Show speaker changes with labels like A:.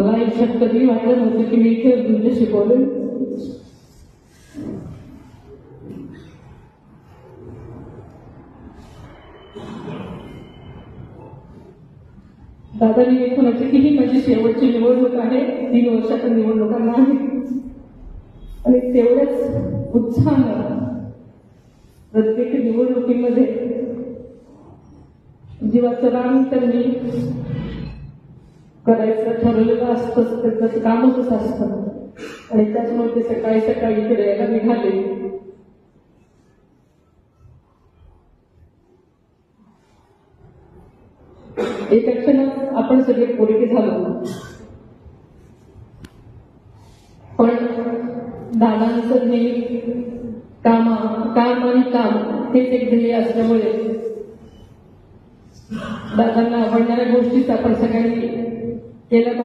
A: मला आयुष्यात कधी वाटलं नव्हतं की मी इथे तुमच्याशी बोलेन. दादानी म्हणायचे की ही माझी शेवटची निवडणूक आहे, 3 वर्षाच्या निवडणुकांना आहे. आणि तेवढ्याच उत्साहानं प्रत्येक निवडणुकीमध्ये जीवाचं रान त्यांनी करायचं ठरवलेलं असतं, त्याचं कामच असतं. आणि त्याच्यामुळे ते सकाळी सकाळी इकडे यायला निघाले. एका क्षणात आपण सगळे पोरके झालो, पण दादांचं नेहमी काम आणि काम हेच एक ध्येय असल्यामुळे दादांना आवडणाऱ्या गोष्टीच आपण सगळ्यांनी केल्या.